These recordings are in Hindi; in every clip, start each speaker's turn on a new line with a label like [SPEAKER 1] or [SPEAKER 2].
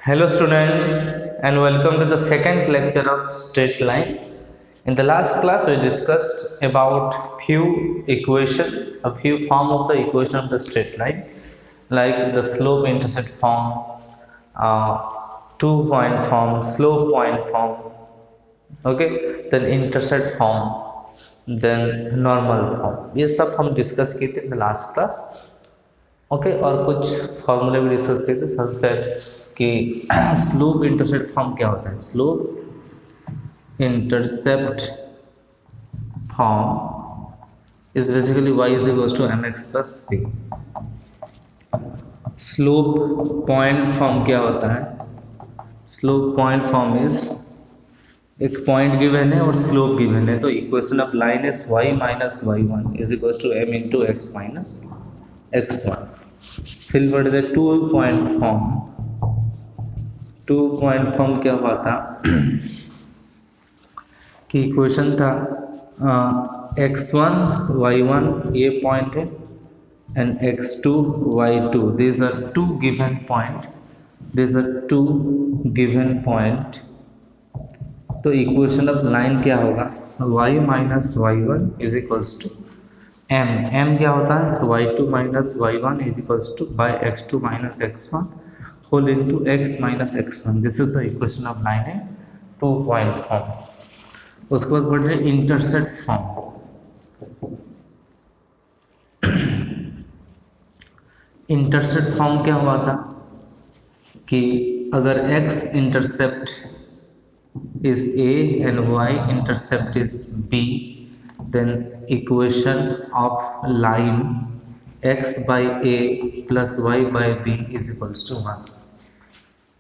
[SPEAKER 1] Hello students and welcome to the second lecture of straight line. In the last class we discussed about a few form of the equation of the straight line, like the slope intercept form, 2-point form, slope point form, okay, then intercept form, then normal form. ये सब हम डिस्कस किए थे in the last class. Okay और कुछ फॉर्मूले भी डिस्कस किए थे सच दैट कि स्लोप इंटरसेप्ट फॉर्म क्या होता है. Slope intercept form is basically y is equals to mx plus c. Slope point form क्या होता है? स्लोप पॉइंट फॉर्म इज एक पॉइंट गिवन है और स्लोप गिवन है, तो equation of line is y minus y1 is equals to m into x minus x1. फिर what is the 2-point form? 2-point form क्या हुआ था कि इक्वेशन था x1 y1 ये पॉइंट है and x2 y2 these are two given point. तो इक्वेशन ऑफ लाइन क्या होगा? y minus y1 is equals to m क्या होता है? y2 minus y1 is equals to by x2 minus x1 whole into x minus x1. This is the equation of line है 2-point फॉर्म. उसके बाद बढ़ रहे इंटरसेप्ट फॉर्म. इंटरसेप्ट फॉर्म क्या हुआ था कि अगर x intercept is a and y intercept is b, then equation of line x by a plus y by b is equals to 1.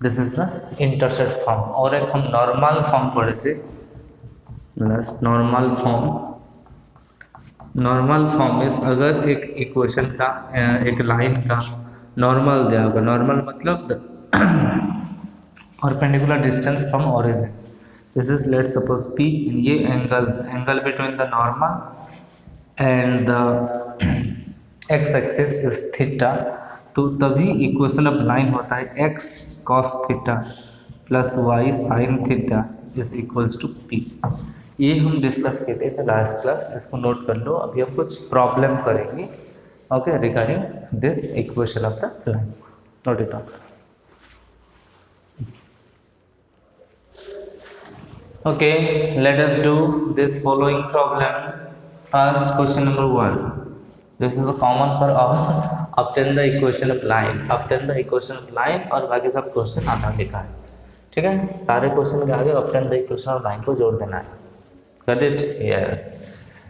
[SPEAKER 1] This is the intercept form. और एक हम नॉर्मल फॉर्म पढ़े थे. नॉर्मल फॉर्म इज अगर एक इक्वेशन का एक लाइन का नॉर्मल दिया होगा. नॉर्मल मतलब perpendicular distance from origin. This is, let's suppose P, ये angle between the normal and the x axis is theta. तो तभी इक्वेशन ऑफ लाइन होता है x cos theta plus y sin theta is equals to P. ये हम डिस्कस किए थे लास्ट क्लास. इसको नोट कर लो. अभी हम कुछ प्रॉब्लम करेंगे okay regarding this equation of the line. Note it down. Okay, let us do this following problem. First, question number 1. This is the common for all. Obtain the equation of line. Obtain the equation of line और बाकी सब क्वेश्चन आधा लिखा है. ठीक है, सारे क्वेश्चन के आगे obtain the equation of line को जोड़ देना है. Got it? Yes.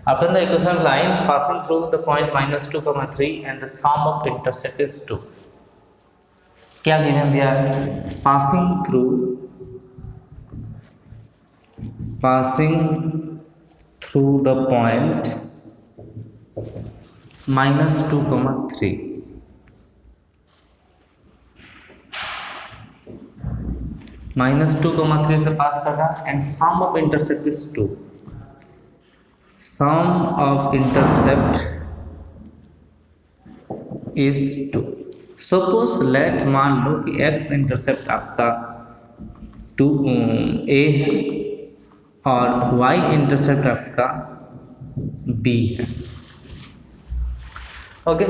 [SPEAKER 1] Obtain the equation of line passing through the point minus 2, 3 and the sum of intercept is 2. क्या गिवन दिया है? passing through the point minus 2, 3. minus 2, 3 से पास कर रहा and sum of intercept is 2. sum of intercept is 2. Suppose let मान लो कि x इंटरसेप्ट आपका 2a है और y इंटरसेप्ट आपका b है. ओके,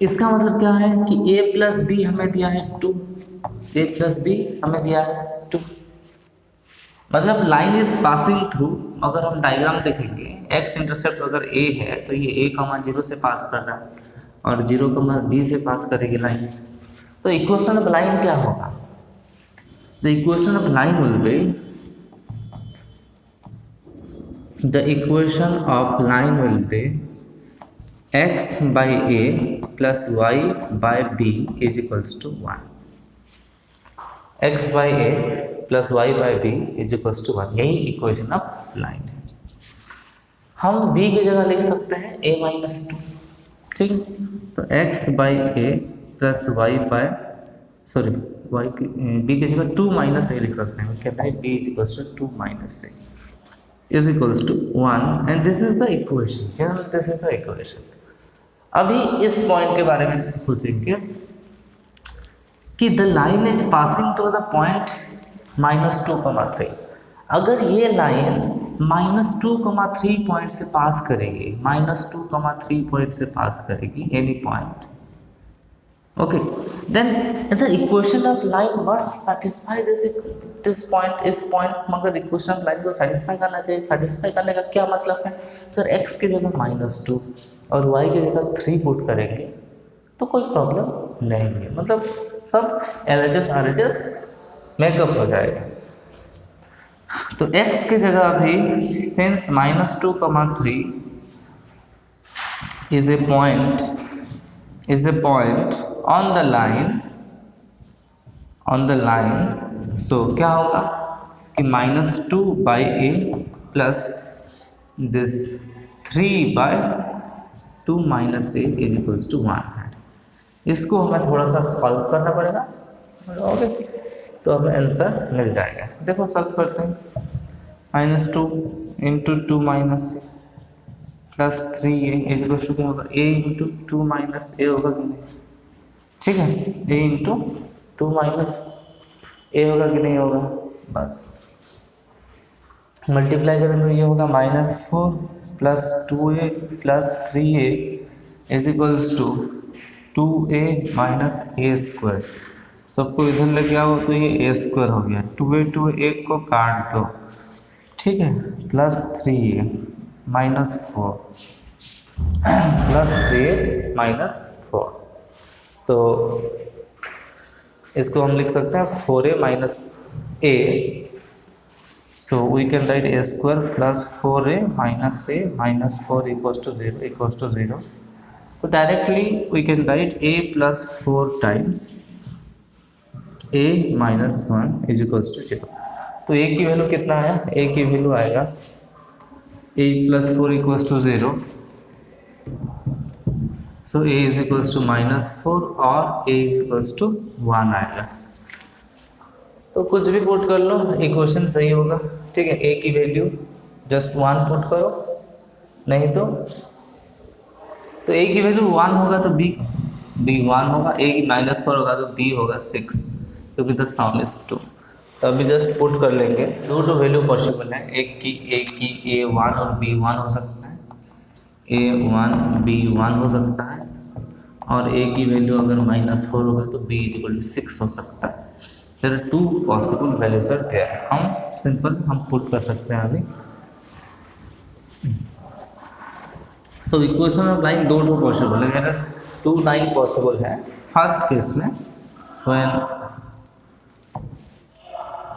[SPEAKER 1] इसका मतलब क्या है कि a प्लस बी हमें दिया है 2. a प्लस बी हमें दिया है 2. मतलब लाइन इज पासिंग थ्रू. अगर हम डायग्राम देखेंगे x इंटरसेप्ट अगर a है तो ये a, 0 से पास कर रहा है और 0, b से पास करेगी लाइन. तो इक्वेशन ऑफ लाइन क्या होगा? The equation of line will be x by a plus y by b is equals to 1. x by a plus y by b is equals to 1. यही इक्वेशन ऑफ लाइन है. हम b की जगह लिख सकते हैं a minus 2. ठीक है, तो x by a plus y by b की जगह 2 minus a लिख सकते हैं. कहता है b is equals to 2 minus a is equals to 1 and this is the equation. This is the equation. अभी इस पॉइंट के बारे में सोचेंगे कि the line is passing through the point -2,3। अगर ये लाइन -2,3 पॉइंट से पास करेगी, -2,3 पॉइंट से पास करेगी any point, okay, then the equation of line must satisfy this point, इस पॉइंट मगर इक्वेशन ऑफ लाइन को सेटिस्फाई करना चाहिए। सेटिस्फाई करने का क्या मतलब है, अगर x की जगह -2 और y की जगह 3 पुट करेंगे तो कोई प्रॉब्लम नहीं है, मतलब सब LHS RHS मेकअप हो जाएगा। तो x की जगह अभी since -2,3 is a point on the line, so क्या होगा कि -2/a plus this 3/2 - a is equals to 1 है। इसको हमें थोड़ा सा सॉल्व करना पड़ेगा, ओके, तो हमें आंसर मिल जाएगा। देखो सॉल्व करते हैं, -2 × 2 - a plus 3a is equals to क्या होगा, a × 2 - a होगा कि नहीं, ठीक है, a × 2 - a होगा कि नहीं होगा, बस मल्टीप्लाई करें तो ये होगा -4 plus 2a plus 3a is equals to 2a - a²। सबको इधर लेके आओ तो ये a² हो गया, 2a को काट दो, ठीक है, प्लस 3a -4 प्लस 3a -4, तो इसको हम लिख सकते हैं 4a - a, so we can write a² plus 4a minus a minus 4 equals to 0 so directly we can write a plus 4 times a minus 1 is equals to 0। तो a की वैल्यू कितना आया, a की वैल्यू आएगा a plus 4 equals to 0, so a is equals to -4 और a is equals to 1 आएगा। तो कुछ भी पुट कर लो, इक्वेशन सही होगा, ठीक है। a की वैल्यू जस्ट 1 पुट करो, नहीं तो a की वैल्यू 1 होगा तो b 1 होगा, a की -4 होगा तो b होगा 6, क्योंकि द सम इज 2। तो अभी जस्ट पुट कर लेंगे, दो वैल्यू पॉसिबल है, एक की a1 और b1 हो सकता है, a1 b1 हो सकता है, और a की वैल्यू अगर -4 होगा तो b = 6 हो सकता है। There are 2 possible values are there। हम सिंपल पुट कर सकते हैं अभी। सो इक्वेशन ऑफ लाइन दो पॉसिबल है, मेरा 2 लाइन पॉसिबल है। फर्स्ट केस में when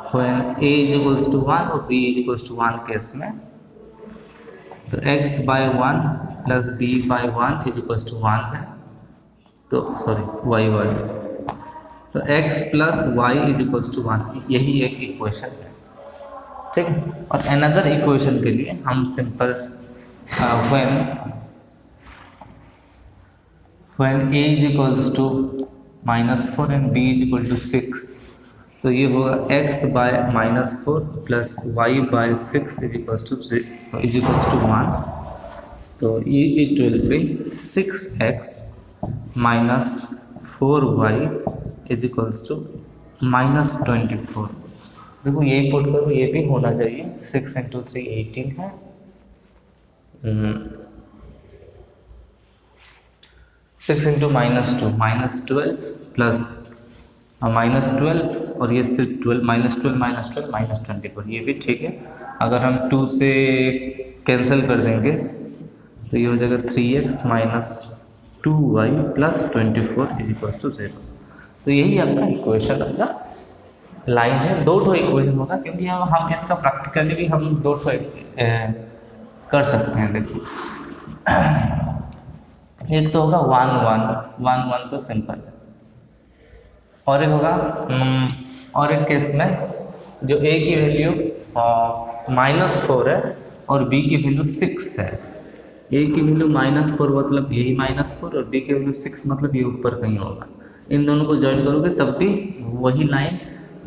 [SPEAKER 1] a = 1 और b = 1 केस में, तो x/1 प्लस b/1 = 1 है, तो सॉरी y/1, तो x प्लस y = 1, यही एक इक्वेशन है, ठीक है। और अनदर इक्वेशन के लिए हम simple when a = -4 and b = 6, तो ये होगा x/-4 प्लस y/6 = 1, तो ये it will B 6x minus 4y = -24। देखो ये पुट करो, ये भी होना चाहिए, 6 × 3 18 है, 6 × -2 -12 प्लस -12 और ये सिर्फ 12 -12 -24, ये भी ठीक है। अगर हम 2 से कैंसिल कर देंगे तो ये हो जाएगा 3x minus 2y plus 24 = 0। तो यही आपका इक्वेशन अपना लाइन है। 2 इक्वेशन होगा, क्योंकि हम इसका प्रैक्टिकली भी हम 2 कर सकते हैं। देखिए एक तो होगा 1 1 तो सिंपल है, और एक होगा और एक केस में जो a की वैल्यू -4 है और b की वैल्यू 6 है। a की वैल्यू -4 मतलब यही -4, और b की वैल्यू 6 मतलब ये ऊपर कहीं होगा। इन दोनों को ज्वाइन करोगे तब भी वही लाइन,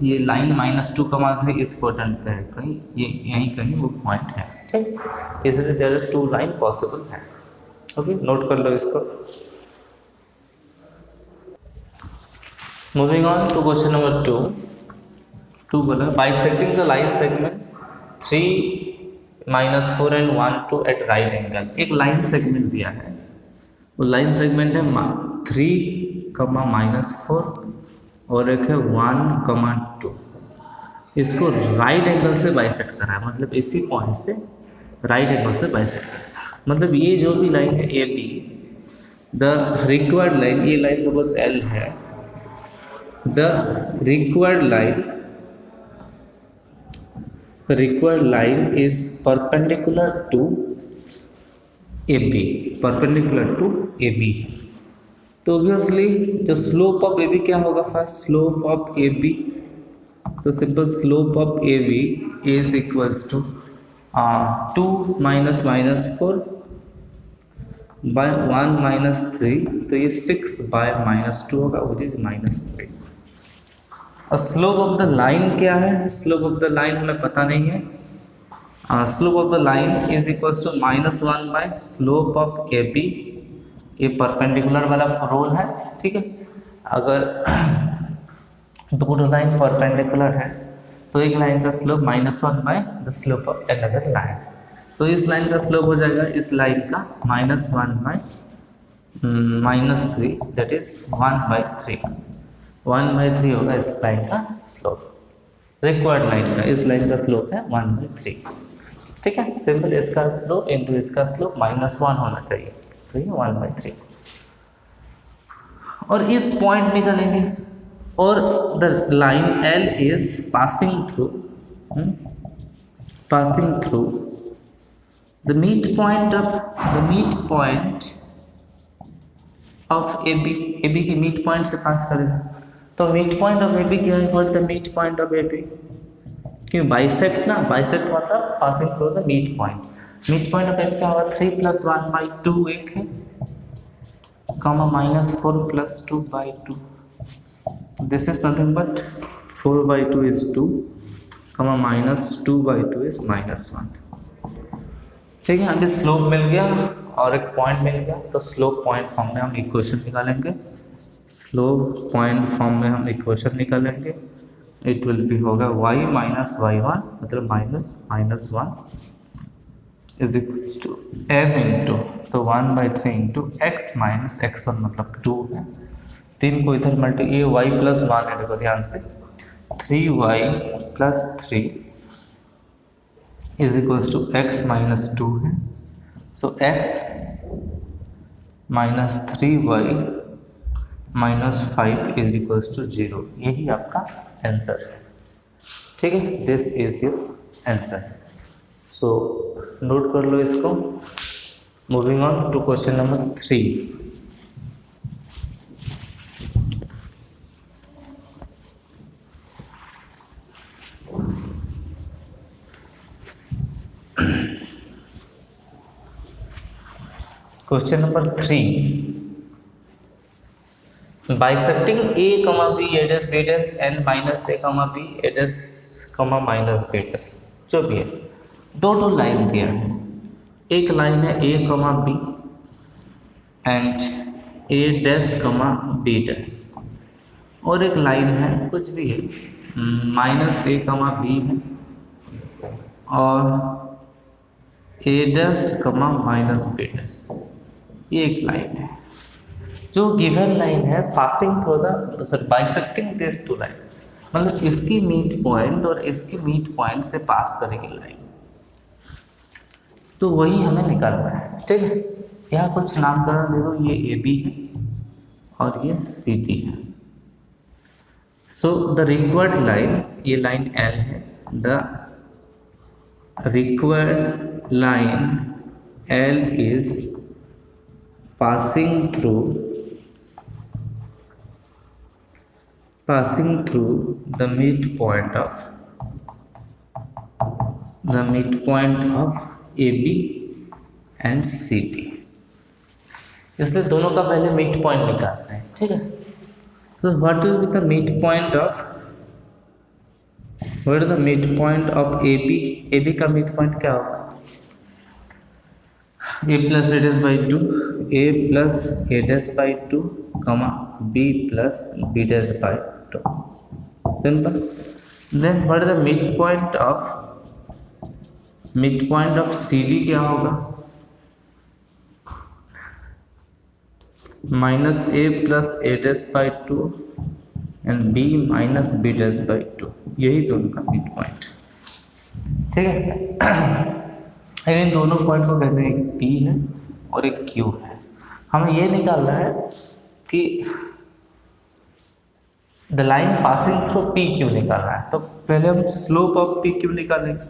[SPEAKER 1] ये लाइन -2,3 इस क्वाड्रेंट पे है, कहीं ये यहीं कहीं वो पॉइंट है, ठीक। इसलिए देयर आर 2 लाइन पॉसिबल है। ओके, नोट कर लो इसको। Moving on to question number 2 बोला bisecting the line segment 3 - 4 and 1 2 at right angle. एक लाइन सेगमेंट दिया है, वो लाइन सेगमेंट है 3, -4 और एक है 1, 2। इसको राइट एंगल से बाइसेक्ट करा है, मतलब इसी पॉइंट से राइट एंगल से बाइसेक्ट करा है। मतलब ये जो भी लाइन है A B, the required line, ये लाइन सपोज एल है, the required line is perpendicular to A B, perpendicular to A B. तो ऑब्वियसली जो स्लोप ऑफ ए बी क्या होगा, first slope of A B, तो simple slope of A B is equals to 2 - -4 by 1 - 3, तो ये 6 बाय -2 होगा, विच इज -3। और स्लोप ऑफ द लाइन क्या है, स्लोप ऑफ द लाइन हमें पता नहीं है। Slope of the line is equals to -1 by slope of A B, ये परपेंडिकुलर वाला रूल है, ठीक है। अगर दोनों लाइन परपेंडिकुलर है तो एक लाइन का slope -1 by the slope of another line, तो इस लाइन का स्लोप हो जाएगा इस लाइन का -1 बाय -3, दैट इज 1/3। 1/3 होगा इस लाइन का स्लोप, रिक्वायर्ड लाइन का, इस लाइन का स्लोप है 1/3, ठीक है। सिंपल इसका स्लोप इनटू इसका स्लोप -1 होना चाहिए, तो ये 1/3। और इस पॉइंट निकालेंगे, और the line L is passing through the midpoint of AB। AB की मिड पॉइंट से पास करेगा, तो मिड पॉइंट ऑफ AB क्या है, what the mid point of AB, क्यों बाइसेक्ट ना, बाइसेक्ट मतलब passing through the mid point. Mid point of AB क्या होगा, 3 + 1/2 एक है, comma -4 + 2/2, this is nothing but 4/2 is 2, comma -2/2 is -1, ठीक है। अभी स्लोप मिल गया और एक पॉइंट मिल गया, तो स्लोप पॉइंट फॉर्म में हम इक्वेशन निकालेंगे, स्लोप पॉइंट फॉर्म में हम इक्वेशन निकालेंगे। इट विल बी होगा y - y1 मतलब -1 is equal to m into, तो 1/3 इंटू x - x1 मतलब 2 है, 3 को इधर मल्टी, ये y + 1 है, देखो ध्यान से, 3y + 3 is equals to x - 2 है, so x - 3y - 5 is equals to 0। यही आपका आंसर है, ठीक है, this is your answer. So note कर लो इसको। Moving on to question number 3। Question number 3, bisecting A, B, A', B' and -A, B, A', -B', जो भी है, दो लाइन दिया है। एक लाइन है A, B and A', B', और एक लाइन है कुछ भी है -A, B है और A', B', ये एक लाइन है। जो गिवन लाइन है passing through the bisecting this two line, मतलब इसकी मीट पॉइंट और इसकी मीट पॉइंट से पास करेगी लाइन, तो वही हमें निकालना है, ठीक है। यहाँ कुछ नामकरण दे दो, ये AB है और ये CD है। सो द रिक्वायर्ड लाइन, ये लाइन L है, the required line L is passing through the midpoint of AB and CD। इसलिए दोनों का पहले मिड पॉइंट निकालना है, ठीक है। तो what is the mid point of AB? AB का मिड पॉइंट क्या होगा, A plus A dash by two, A plus A dash by two comma B plus B dash by two, simple. Then what is the mid point of C D क्या होगा, minus A plus A dash by two and B minus B dash by two, यही दोनों का मिड पॉइंट, ठीक है। इन दोनों पॉइंट को कहते हैं, एक पी है और एक क्यू है। हमें ये निकालना है कि the line passing through P Q निकालना है। तो पहले हम स्लोप ऑफ पी क्यू निकालेंगे,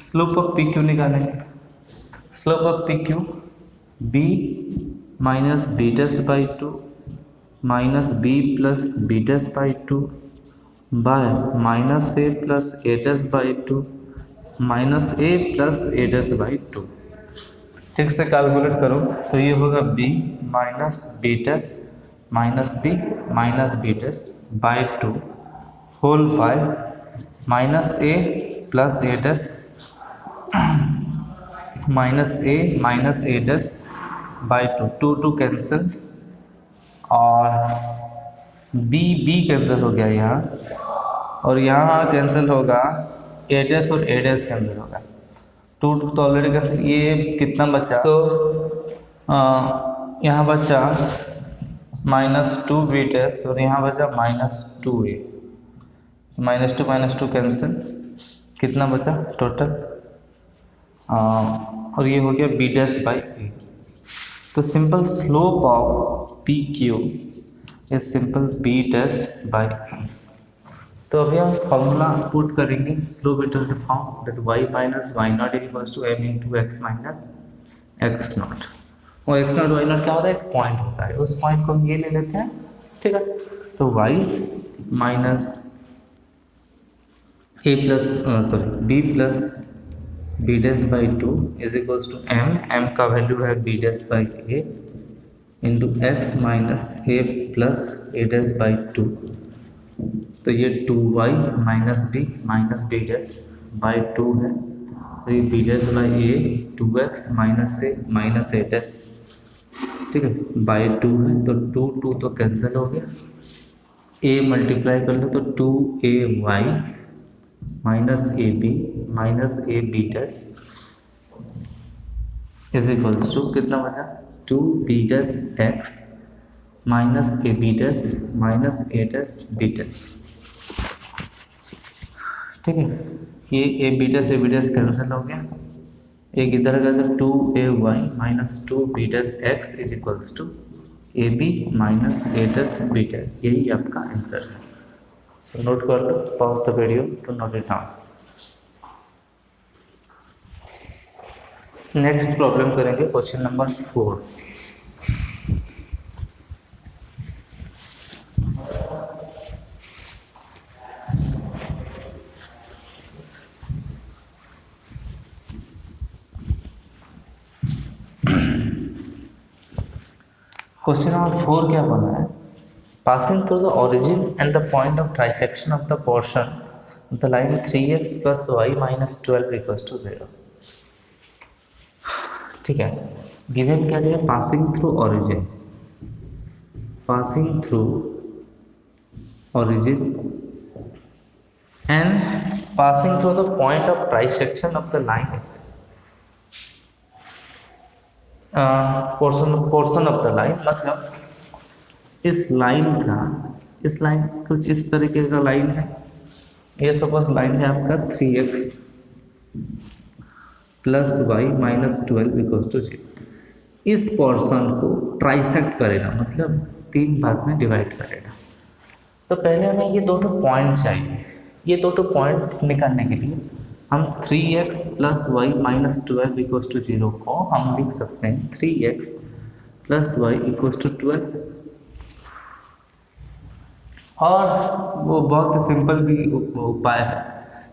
[SPEAKER 1] स्लोप ऑफ पी क्यू निकालेंगे। Slope of P Q B minus B dash by two minus B plus B dash by two by minus A plus A dash by two minus A plus A dash by two. ठीक से कैलकुलेट करो तो ये होगा B minus B dash minus B dash by two whole by minus A plus A dash minus A dash by two, two cancel और बी कैंसिल हो गया यहाँ, और यहाँ कैंसिल होगा ए डैश और ए डैश कैंसिल होगा, टू तो ऑलरेडी कैंसिल। ये कितना बचा, यहाँ बचा माइनस टू बी डैश और यहाँ बचा माइनस टू ए, माइनस टू कैंसिल, कितना बचा टोटल, और ये हो गया बी डैश बाई ए। तो simple slope of P Q is simple B dash by A. तो अभी हम फॉर्मूला पुट करेंगे slope it the form that y minus y naught equals to m into x minus x naught. और एक्स नॉट वाई नॉट क्या होता है, एक पॉइंट होता है, उस पॉइंट को हम ये ले लेते हैं, ठीक है। तो y minus B plus B dash by two is equals to m का वैल्यू है B dash by A into x minus A plus A dash by two. तो ये 2y minus B dash by two है, तो ये B dash by A 2x minus A dash, ठीक है, बाई टू है। तो टू तो कैंसिल हो गया, a मल्टीप्लाई कर लो तो 2ay minus A B dash is equals to कितना बचा, 2b dash X minus A B dash minus A dash B dash, ठीक है। ये ए बी डैश कैंसिल हो गया, एक इधर का तो 2ay minus 2b dash x is equals to A B minus A dash B dash, यही आपका आंसर है। सो नोट कर लो, pause the video to note it down. Next problem करेंगे क्वेश्चन नंबर 4। क्वेश्चन नंबर 4 क्या बना है, passing through the origin and the point of trisection of the portion of the line 3x plus y minus 12 equals to 0, ठीक है। गिवन क्या दिया, passing through origin and passing through the point of trisection of the line portion of the line, मतलब इस लाइन कुछ इस तरीके का लाइन है, ये सपोज लाइन है आपका 3x plus Y minus 12 equals to 0। इस पोर्शन को ट्राइसेक्ट करेगा, मतलब 3 भाग में डिवाइड करेगा। तो पहले हमें ये दोनों पॉइंट चाहिए। ये दोनों पॉइंट निकालने के लिए हम 3x plus Y minus 12 equals to 0 को हम लिख सकते हैं 3x plus Y equals to 12, और वो बहुत ही सिंपल भी उपाय है।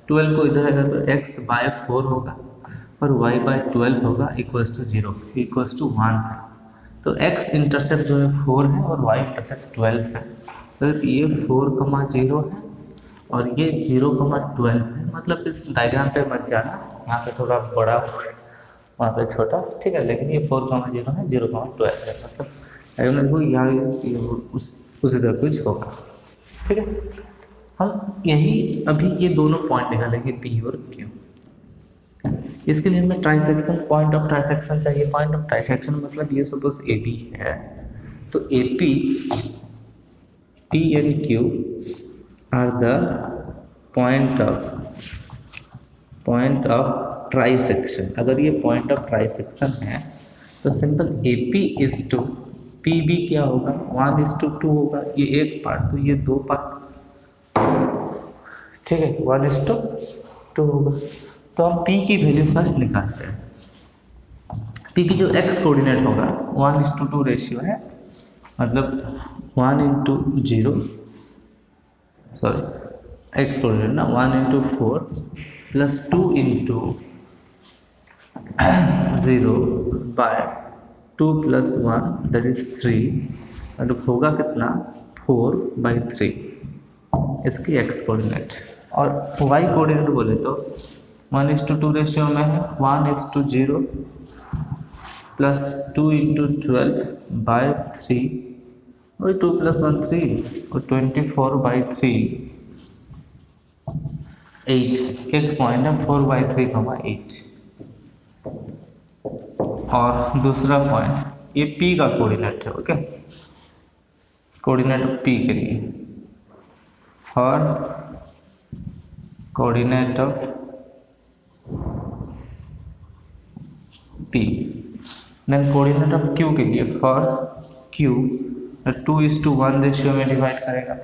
[SPEAKER 1] 12 को इधर आएगा तो x बाय 4 होगा और y बाय 12 होगा इक्वल्स टू 0 इक्वल्स टू 1 है। तो x इंटरसेप्ट जो है 4 है और y इंटरसेप्ट 12 है। तो ये 4,0 है और ये 0,12 है। मतलब इस डायग्राम पे मत जाना, यहाँ पे थोड़ा बड़ा वहाँ पे छोटा, ठीक है। लेकिन ये 4,0 है, 0,12 है, मतलब अगर देखो यहाँ उसी तरह कुछ होगा, ठीक है। हम यही अभी ये दोनों पॉइंट निकालेंगे पी और क्यू। इसके लिए हमें ट्राइसेक्शन, पॉइंट ऑफ ट्राइसेक्शन चाहिए। पॉइंट ऑफ ट्राइसेक्शन मतलब ये सपोज ए बी है, तो A P and Q are the point of trisection. अगर ये पॉइंट ऑफ ट्राइसेक्शन है तो simple A P is to P B क्या होगा, 1:2 होगा। ये एक पार्ट, तो ये दो पार्ट, ठीक है, 1:2 होगा। तो हम P की वैल्यू फर्स्ट निकालते हैं। P की जो x कोऑर्डिनेट होगा 1:2 रेशियो है, मतलब 1:0, सॉरी x कोऑर्डिनेट ना 1:4 प्लस 2:0 बाय 2 + 1 दैट इज 3, मतलब होगा कितना 4/3 इसकी x कोऑर्डिनेट। और y कोऑर्डिनेट बोले तो 1:2 रेशियो में है, 1:0 प्लस 2×12/3 और 2 + 1 3 और 24/3 8, एक पॉइंट है 4/3, 8। और दूसरा पॉइंट ये P का कोऑर्डिनेट है, ओके, कोऑर्डिनेट P के लिए for coordinate of P, then coordinate of Q के लिए फॉर Q 2:1 रेशियो में डिवाइड करेगा।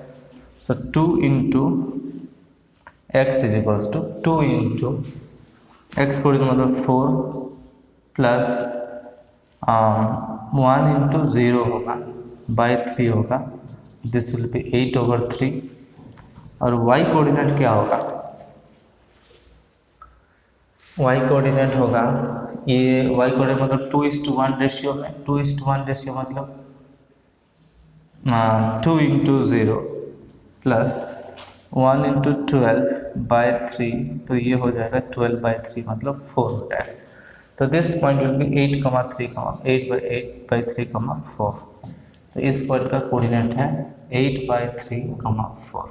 [SPEAKER 1] सो 2 × x = 2 × x कोऑर्डिनेट मतलब 4 प्लस 1:0 होगा बाय 3 होगा, दिस विल बी 8/3। और y कोऑर्डिनेट क्या होगा, y कोऑर्डिनेट होगा ये y कोऑर्डिनेट मतलब 2:1 रेशियो में, 2:1 रेशियो मतलब 2 × 0 प्लस 1:12/3, तो ये हो जाएगा 12/3 मतलब 4 हो जाएगा। तो दिस पॉइंट विल बी 8,3,4। तो इस पॉइंट का कोऑर्डिनेट है 8/3,4,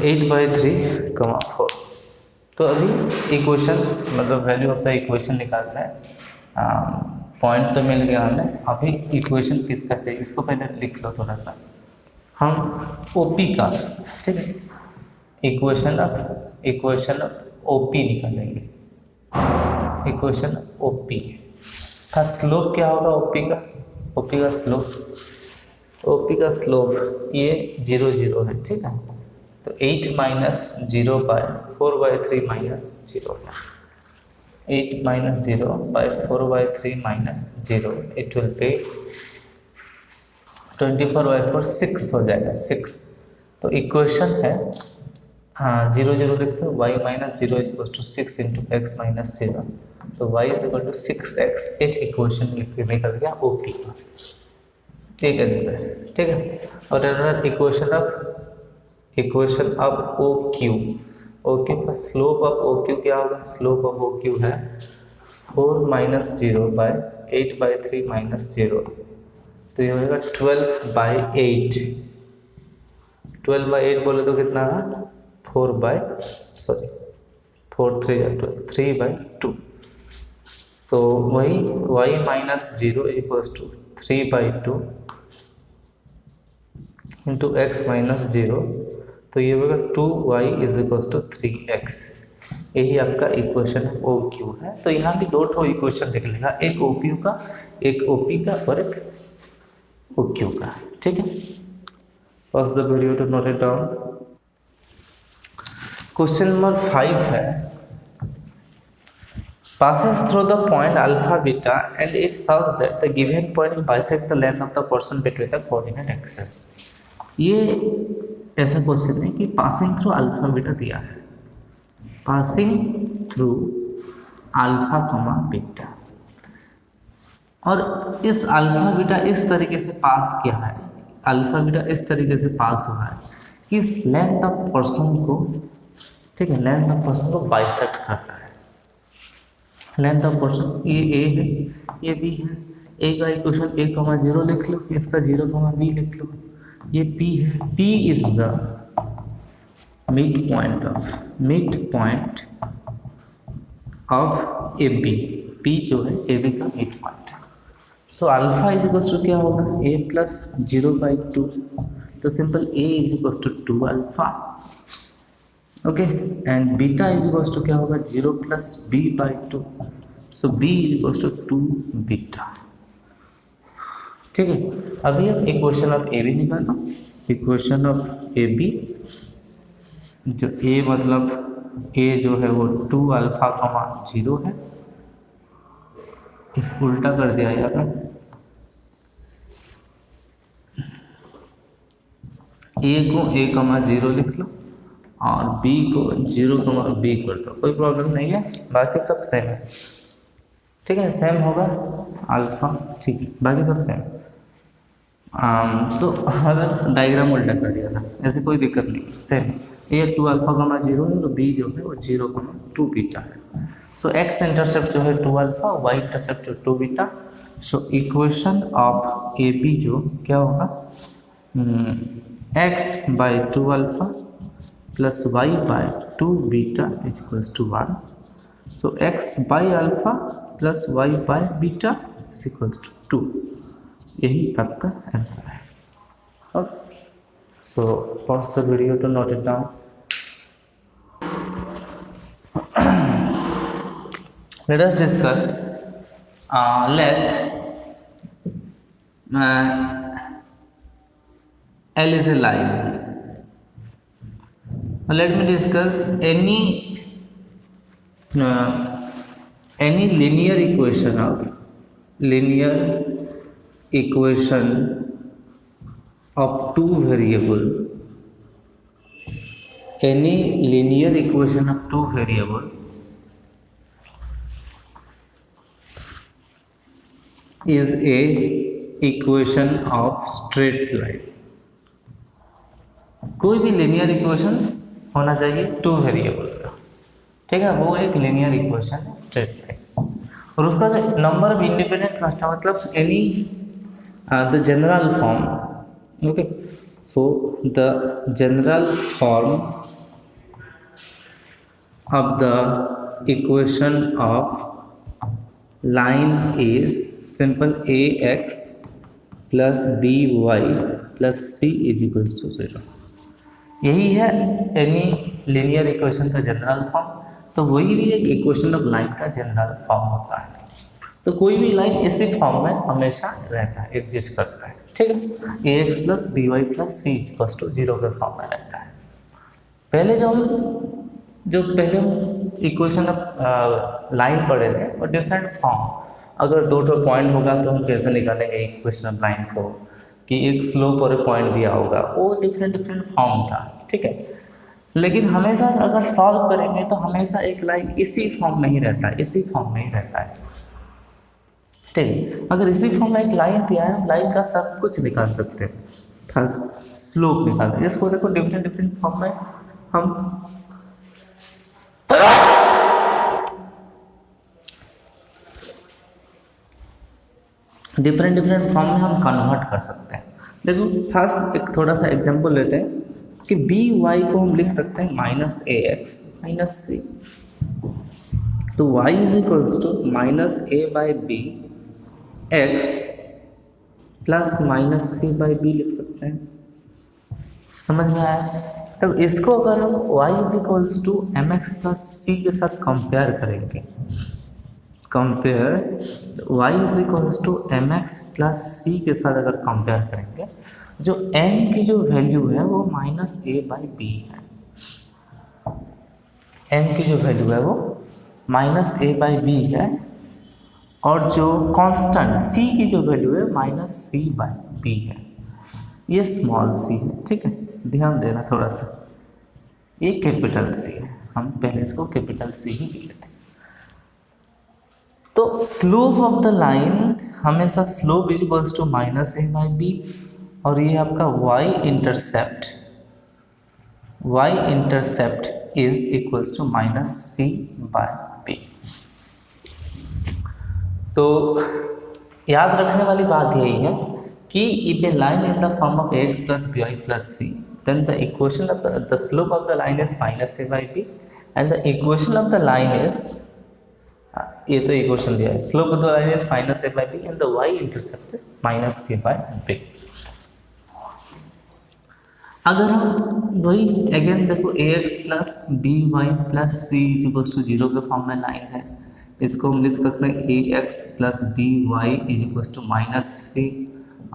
[SPEAKER 1] 8/3,4। तो अभी इक्वेशन मतलब वैल्यू ऑफ द इक्वेशन निकालना है। पॉइंट तो मिल गया हमें, अभी इक्वेशन किसका चाहिए इसको पहले लिख लो थोड़ा सा। हम OP का, ठीक है, इक्वेशन ऑफ OP निकालेंगे। इक्वेशन OP का स्लोप क्या होगा, OP का स्लोप ये 0 0 है, ठीक है। तो 8 - 0/4/3 - 0 है, 8 - 0/4/3 - 0, इट विल बी 24/4 6 हो जाएगा, 6। तो इक्वेशन है, हाँ 0 0 लिखते हो, y - 0 = 6 × x - 0, तो y = 6x। एक इक्वेशन निकल गया OP का, एक आंसर, ठीक है। और अगर इक्वेशन ऑफ OQ का स्लोप ऑफ OQ क्या होगा, स्लोप ऑफ OQ है 4 - 0/8/3 - 0, तो ये होगा 12/8। 12/8 बोले तो कितना है 3/2। तो वही y - 0 = 3/2 × x - 0, तो ये होगा 2y = 3x। यही आपका इक्वेशन OQ है। तो यहाँ भी दो ठो इक्वेशन निकलेगा, एक OQ का, एक OP का और एक OQ का, ठीक है। Pause the video to note it down. Question number 5 है, passes through the point alpha beta and it such that the given point bisect the length of the portion between the coordinate axes। ये ऐसा क्वेश्चन है कि पासिंग थ्रू अल्फा बीटा दिया है, पासिंग थ्रू अल्फा कमा बीटा, और इस अल्फा बीटा इस तरीके से पास किया है, अल्फा बीटा इस तरीके से पास हुआ है कि इस लेंथ ऑफ पर्सन को, ठीक है, लेंथ ऑफ पर्सन को बाइसेक्ट करता है। लेंथ ऑफ पोर्शन ये ए है, ये बी है। ए का इक्वेशन a, 0 लिख लो, इसका 0, b लिख लो। ये p है, p is the mid point of A B. p जो है ए बी का mid point. So alpha is equal to क्या होगा, a प्लस 0/2। तो simple a is equal to 2 alpha, okay. And beta is equal to क्या होगा, 0 plus b/2। So b is equal to 2 beta, ठीक है। अभी हम इक्वेशन ऑफ ए बी निकालना। इक्वेशन ऑफ ए बी, जो ए मतलब ए जो है वो 2 अल्फा 0 है। उल्टा कर दिया यार, ए को a, 0 लिख लो और b को 0, b कर दो, कोई प्रॉब्लम नहीं है। बाकी सब सेम है, ठीक है, सेम होगा अल्फा, ठीक है, बाकी सब सेम। तो अगर डायग्राम उल्टा कर दिया था, ऐसे कोई दिक्कत नहीं, सेम। ए 2 अल्फा 0 है, तो b जो है वो 0, 2 बीटा है। सो x इंटरसेप्ट जो है 2 अल्फा, y इंटरसेप्ट जो 2 beta. So equation of A B जो क्या होगा, x/2 alpha plus y/2 beta is equals to 1। So x/अल्फा प्लस y/बीटा इज इक्वल्स टू 2। यही आपका आंसर है। Okay, so pause the video to note it down. Let us discuss. Let L is a line. Let me discuss any linear equation of two variable. Any linear equation of two variable is a equation of straight line. कोई भी लीनियर इक्वेशन होना चाहिए टू वेरिएबल का, ठीक है, वो एक लीनियर इक्वेशन है स्ट्रेट लाइन। और उसका जो नंबर ऑफ इंडिपेंडेंट कांस्टेंट मतलब any the general form, okay. So the general form of the equation of line is simple ax plus by plus c is equals to 0। यही है एनी लीनियर इक्वेशन का जनरल फॉर्म। तो वही भी एक इक्वेशन ऑफ लाइन का जनरल फॉर्म होता है। तो कोई भी लाइन इसी फॉर्म में हमेशा रहता है, एग्जिस्ट करता है, ठीक है। ax plus by plus c is equals to 0 के फॉर्म में रहता है। पहले जो पहले इक्वेशन ऑफ लाइन पढ़े थे वो डिफरेंट फॉर्म। अगर दो पॉइंट होगा तो हम कैसे निकालेंगे इक्वेशन ऑफ लाइन को, कि एक स्लोप और एक पॉइंट दिया होगा, वो डिफरेंट फॉर्म था, ठीक है। लेकिन हमेशा अगर सॉल्व करेंगे तो हमेशा एक लाइन इसी फॉर्म में ही रहता है, इसी फॉर्म में ही रहता है, ठीक है। अगर इसी फॉर्म में एक लाइन दिया है, लाइन का सब कुछ निकाल सकते हैं, फर्स्ट स्लोप निकालते हैं। इसको देखो डिफरेंट फॉर्म में हम डिफरेंट फॉर्म में हम कन्वर्ट कर सकते हैं। देखो फर्स्ट एक थोड़ा सा एग्जांपल लेते हैं कि बी वाई को हम लिख सकते हैं minus A X minus C. तो y is equals to minus A by B X plus minus C by B लिख सकते हैं। समझ में आया? तो इसको अगर हम y is equals to M x plus C के साथ कंपेयर करेंगे, compare y is equals to M x plus C के साथ अगर कंपेयर करेंगे, जो m की जो वैल्यू है वो माइनस ए बाई बी है। m की जो वैल्यू है वो माइनस ए बाई बी है, और जो कांस्टेंट c की जो वैल्यू है माइनस सी बाई बी है। ये स्मॉल c है, ठीक है, ध्यान देना थोड़ा सा। ये कैपिटल c है, हम पहले इसको कैपिटल c ही लिख लेते हैं। तो स्लोप ऑफ द लाइन हमेशा slope is equals to minus A by B, और ये आपका y intercept is equals to minus C by B. तो याद रखने वाली बात यही है कि if a line in the form of X plus B Y plus C then the equation of the slope of the line is minus A by B and the equation of the line is, ये तो इक्वेशन दिया है, slope of the line is minus A by B and the y intercept is minus C by B. अगर हम वही अगेन देखो A x plus B Y plus C is to zero के फॉर्म में लाइन है, इसको हम लिख सकते हैं A x plus B y is to minus C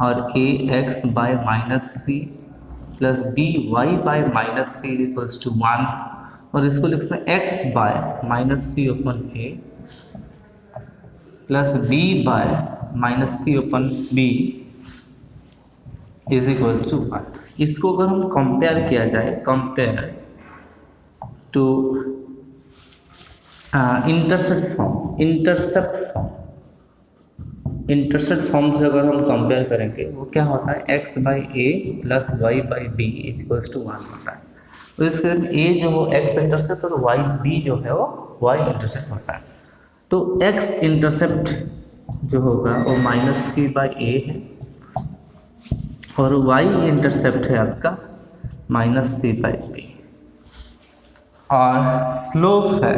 [SPEAKER 1] और A x by minus C plus B y by minus C is to one, और इसको लिख सकते हैं x by minus c open a plus b by minus c open b is equals to one. इसको अगर हम कंपेयर किया जाए, कंपेयर टू इंटरसेप्ट फॉर्म से अगर हम कंपेयर करेंगे वो क्या होता है, x by a plus y by B is equals to one होता है। तो इसके ए जो हो एक्स इंटरसेप्ट और वाई बी जो है वो वाई इंटरसेप्ट होता है। तो एक्स इंटरसेप्ट जो होगा वो माइनस सी बाई ए है और वाई इंटरसेप्ट है आपका माइनस सी बाई बी, और स्लोप है,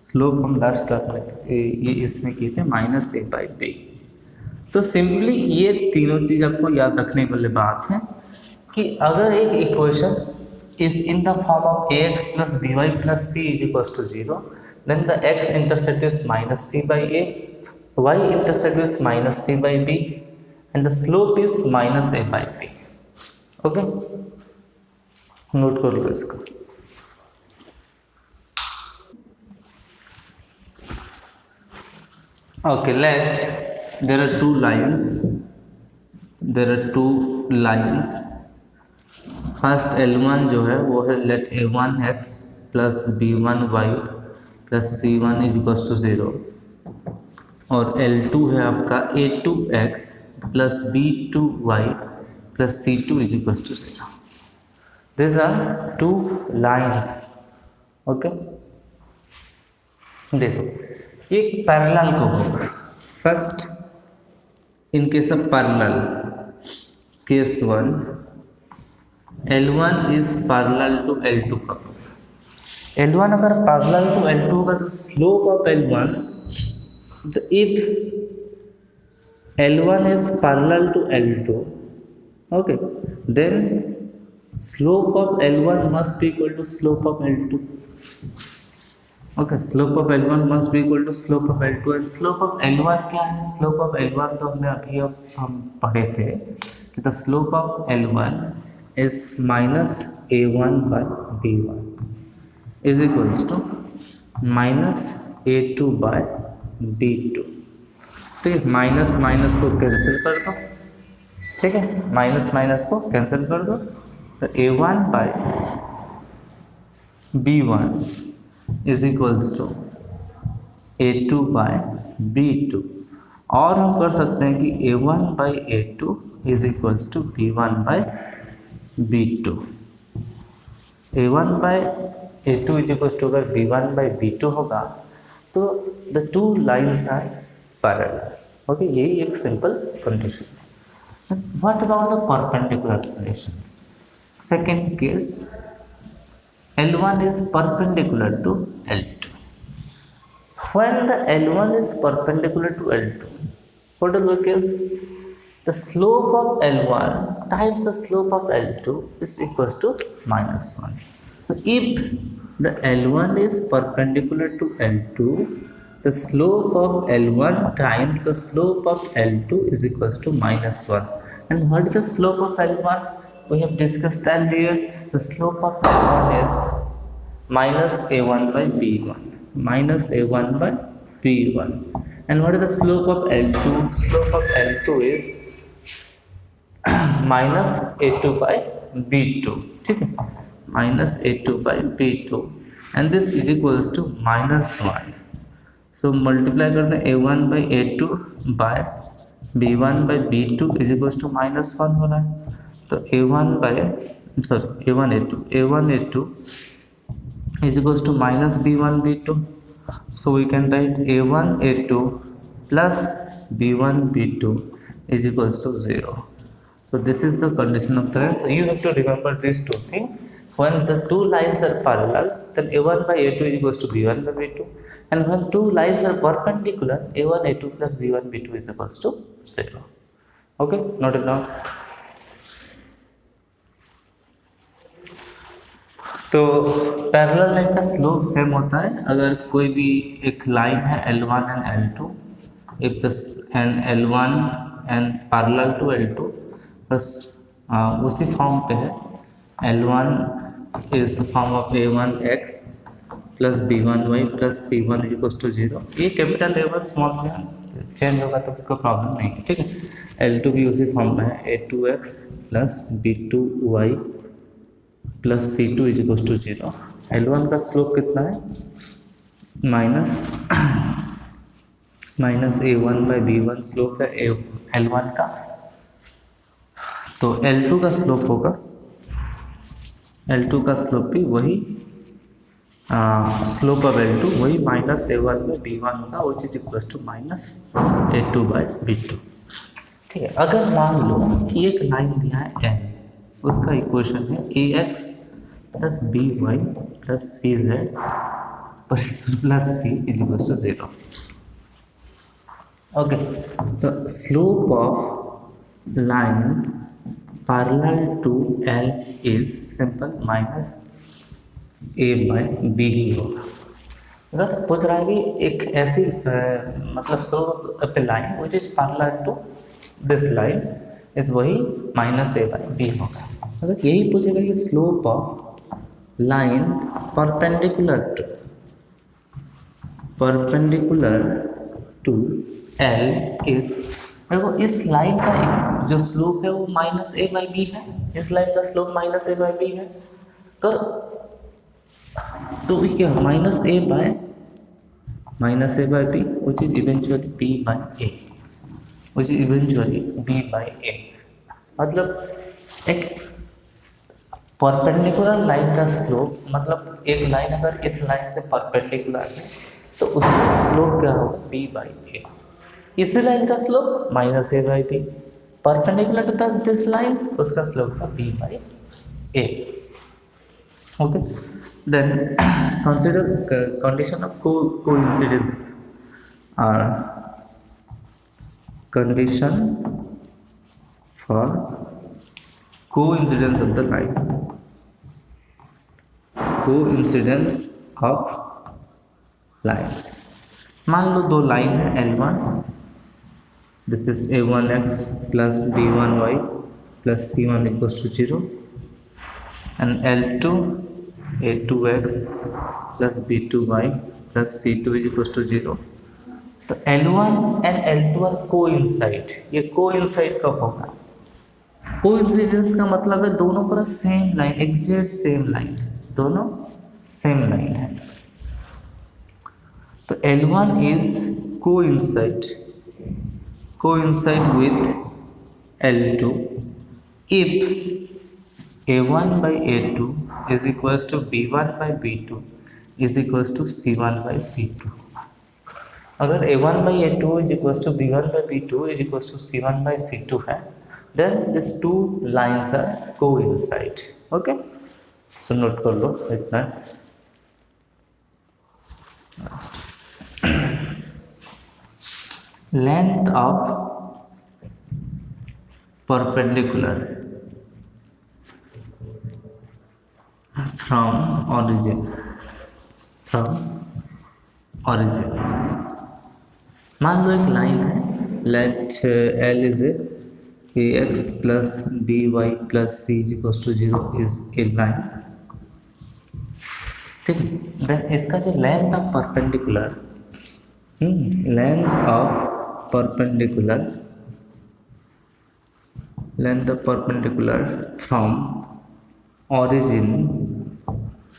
[SPEAKER 1] स्लोप हम लास्ट क्लास में ये इसमें किए थे माइनस ए बाई बी। तो सिंपली ये तीनों चीज़ आपको याद रखने वाली बात है कि अगर एक equation is in the form of a x plus B Y plus C is equal to zero, then the x intercept is minus c by a, y intercept is minus c by b and the slope is minus a by b. Okay, note कर लो इसको। Okay, let there are two lines, first L1 जो है वो है let a1x plus b1y plus c1 is equal to zero, और L2 है आपका a2x plus b2y plus c2 is equal to zero. This are two lines. Okay, देखो एक पैरेलल को होगा, first in case of parallel case 1 L1 is parallel to L2 का, L1 अगर पैरेलल टू L2 होगा तो स्लोप ऑफ L1, तो if L1 is parallel to L2, okay, then slope of L1 must be equal to slope of L2। Okay, slope of L1 must be equal to slope of L2 and slope of L1 क्या है, स्लोप ऑफ L1 तो हमने अभी हम पढ़े थे कि the slope of L1 is minus a1 by b1 is equals to minus a2 by b2। तो ये माइनस माइनस को कैंसिल कर दो, ठीक है, माइनस माइनस को कैंसिल कर दो, तो a1 by b1 is equals to a2 by b2, और हम कर सकते हैं कि a1 by a2 is equals to b1 by b2। a1 by a2 is equals to अगर b1 बाई b2 होगा तो the two lines are parallel. Okay, यही एक सिंपल कंडीशन है। What about the perpendicular conditions? Second case L1 is perpendicular to L2. When the L1 is perpendicular to L2, what is the case? The slope of L1 times the slope of L2 is equals to minus 1. So if the L1 is perpendicular to L2, the slope of L1 times the slope of L2 is equals to minus 1. And what is the slope of L1? We have discussed earlier. The slope of L1 is minus a1 by b1, minus a1 by b1. And what is the slope of L2? Slope of L2 is minus a2 by b2, ठीक है, minus a2 by b2, and this is equals to minus 1. So multiply करते हैं a1 by a2 by b1 by b2 is equals to minus 1 हो रहा है, तो a1 by a1 a2 is equals to minus b1 b2. So we can write a1 a2 plus b1 b2 is equals to 0. So this is the condition of the line. So you have to remember these two things. When the two lines are parallel, then a1 by a2 is equals to b1 by b2, and when two lines are perpendicular, a1 a2 plus b1 b2 is equals to 0. Okay, note it down. तो पैरेलल लाइन का स्लोप सेम होता है अगर कोई भी एक लाइन है L1 and L2, if this and L1 and parallel to L2, बस उसी फॉर्म पे है. L1 is the form of a1x plus b1y plus c1 is equals to 0. ये कैपिटल A1 स्मॉल में चेंज होगा तो कोई प्रॉब्लम नहीं है, ठीक है. L2 भी उसी फॉर्म में है a2x plus b2y plus c2 is equal to 0. L1 का स्लोप कितना है? Minus a1 by b1 slope है L1 का. तो L2 का स्लोप होगा, L2 का स्लोप भी वही स्लोप ऑफ L2 वही माइनस a1 बाई b1 होगा, वो चीज equal to minus a2 by b2. ठीक है. अगर मान लो कि एक लाइन दिया है n, उसका इक्वेशन है ax plus B Y plus C Z plus C is equal to 0. Okay, तो slope of line parallel to L is simple minus a by B ही होगा. अगर पूछ रहा है कि एक ऐसी मतलब slope of line which is parallel to this line is वही माइनस a बाई बी होगा. अगर यही पूछेगा कि slope of line perpendicular to L is, देखो इस लाइन का जो स्लोप है वो माइनस a बाई बी है, इस लाइन का slope minus a by b है. तो ये क्या minus a by b which is eventually b by a, which is eventually b by a. मतलब एक परपेंडिकुलर लाइन का स्लोप, मतलब एक लाइन अगर इस लाइन से परपेंडिकुलर है तो उसका स्लोप क्या होगा? b by a. इसी लाइन का slope minus a by B, perpendicular to this line उसका स्लोप का b by a. Okay, then consider condition of coincidence और condition for coincidence of the line. Coincidence of line, मान लो दो लाइन है L1, this is a1x plus b1y plus c1 equals to 0, and L2 a2x plus b2y plus c2 equals to 0. तो L1 and L2 are coincide. ये कोइंसाइड कब होगा? कोइंसिडेंस का मतलब है दोनों पर same line, exact same line, दोनों सेम लाइन है. तो L1 is coincide with L2 if a1 by a2 is equals to b1 by b2 is equals to c1 by c2. अगर a1 by a2 is equals to b1 by b2 is equals to c1 by c2 है, then these two lines are coincide. Okay, so note कर लो इतना. Length of perpendicular from origin. मान लो एक लाइन है, let L is ax plus by plus c is equals to 0 is a line. ठीक है. देन इसका जो length of perpendicular from origin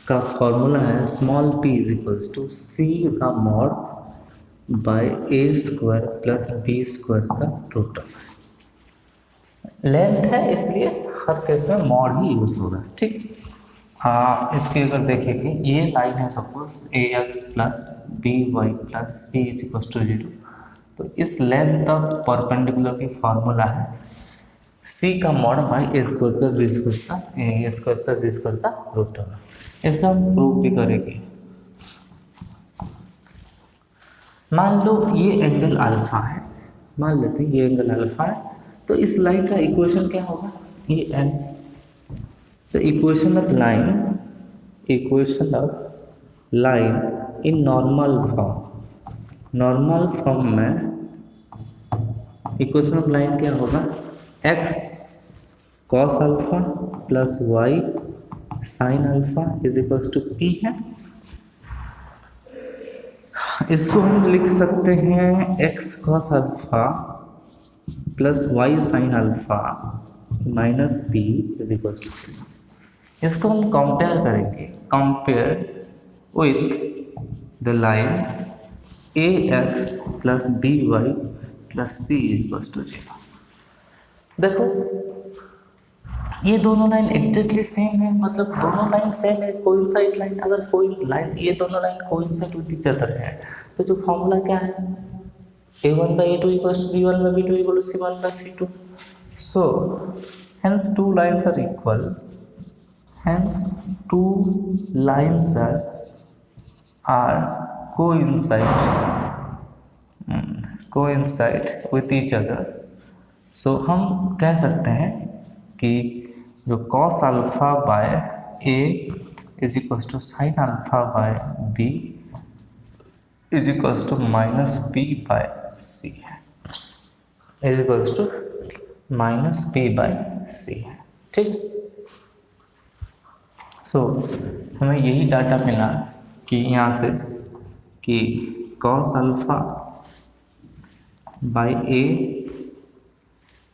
[SPEAKER 1] का फॉर्मूला है small p is equals to c का mod by a square plus b square का टोटल. लेंथ है इसलिए हर केस में मॉड ही यूज होगा. ठीक. इसके अगर देखें कि ये लाइन है suppose ax plus by plus c is equal to 0, तो इस लेंथ ऑफ परपेंडिकुलर की फॉर्मूला है c का mod by a square plus B square का ए स्क्वायर प्लस बी स्क्वायर का रूट होगा। इसका हम प्रूफ भी करेंगे। मान लो ये एंगल अल्फा है, मान लेते हैं ये एंगल अल्फा है, तो इस लाइन का इक्वेशन क्या होगा, ये एन। तो equation of line in normal form में इक्वेशन ऑफ लाइन क्या होगा, x cos alpha plus y sine alpha is equals to p है। इसको हम लिख सकते हैं x cos alpha plus y sine alpha minus p is equals to p। इसको हम कंपेयर करेंगे, compare with the line ax plus by plus c equals to 0। देखो ये दोनों लाइन एग्जैक्टली सेम है, मतलब दोनों लाइन सेम है, कोइंसाइड लाइन। अगर कोई लाइन, ये दोनों line coincide with each other है, तो जो फॉर्मूला क्या है, a1/a2 equals to b1/b2 equals to c1/c2। So hence two lines are equal, hence two lines are coincide with each other. सो हम कह सकते हैं कि जो cos alpha by a is equals to sine alpha by b is equals to minus p by c है, is equals to minus p by c है। ठीक, सो हमें यही डाटा मिला कि यहाँ से कि cos alpha by a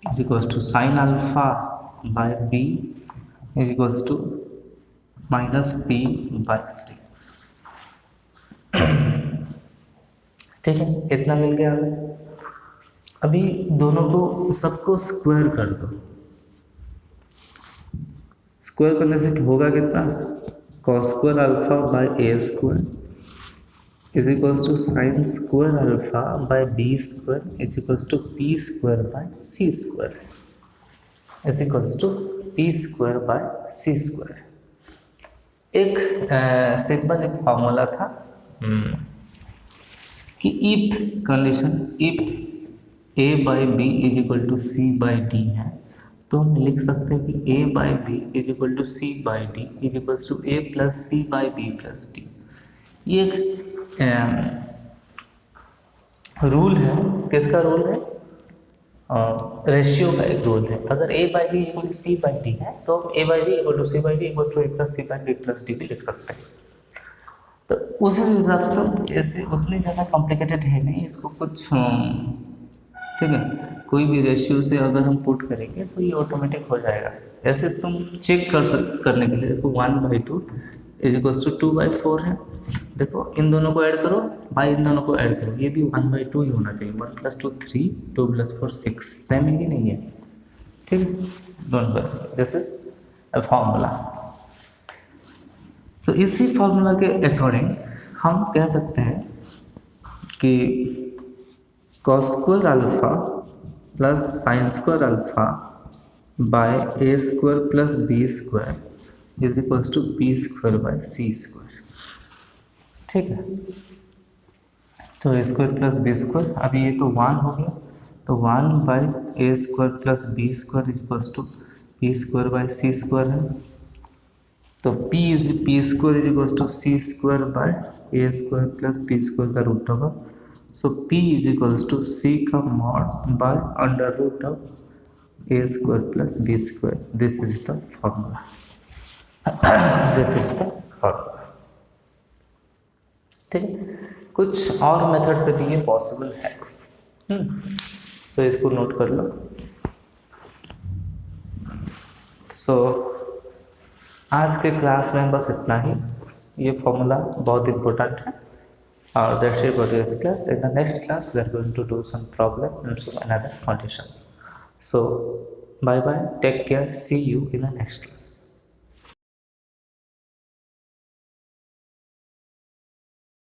[SPEAKER 1] is equals to sin alpha by b is equals to minus p by c। ठीक है, इतना मिल गया हमें। अभी दोनों को सबको स्क्वायर कर दो। स्क्वायर करने से होगा कितना, cos square alpha by a square is equals to sine square alpha by B square is equals to P square by C square is equals to P square by C square. एक सिंपल एक फॉर्मूला था कि if condition, if A by B is equal to C by D है, तो हम लिख सकते हैं कि A by B is equal to C by D is equals to A plus C by b plus d. ये एक रूल है, किसका रूल है, रेशियो का एक रूल है। अगर A by B equal to C by D है, तो A by B equal to C by D equal to A plus C by D plus D भी लिख सकते हैं। तो उस हिसाब से तो ऐसे उतनी ज़्यादा कॉम्प्लिकेटेड है नहीं, इसको कुछ ठीक है, कोई भी रेशियो से अगर हम पुट करेंगे तो ये ऑटोमेटिक हो जाएगा। ऐसे तुम चेक करने के लिए देखो 1/2 इज इक्वल्स टू 2/4 है। देखो इन दोनों को ऐड करो, बाई इन दोनों को ऐड करो, ये भी 1/2 ही होना चाहिए। 1 + 2 3, 2 + 4 6, सेम ही नहीं है। ठीक है, don't worry, this is a formula. तो इसी फार्मूला के अकॉर्डिंग हम कह सकते हैं कि cos square alpha plus sine square alpha by a square plus b square is equals to b square by c square. ठीक है, तो a square plus b square, अभी ये तो 1 हो गया, तो 1 by a square plus b square is equals to b square by c square है। तो p square is equals to c square by a square plus b square का रूट होगा। So p is equals to c का mod by under root of a square plus b square. This is the formula, this is the formula. ठीक है, कुछ और मेथड से भी ये पॉसिबल है। तो इसको नोट कर लो। सो आज के क्लास में बस इतना ही। ये फॉर्मूला बहुत इंपॉर्टेंट है। That's it for today's class. In the next class, we are going to do some problem and some another conditions. So, bye bye. Take care. See you in the next class.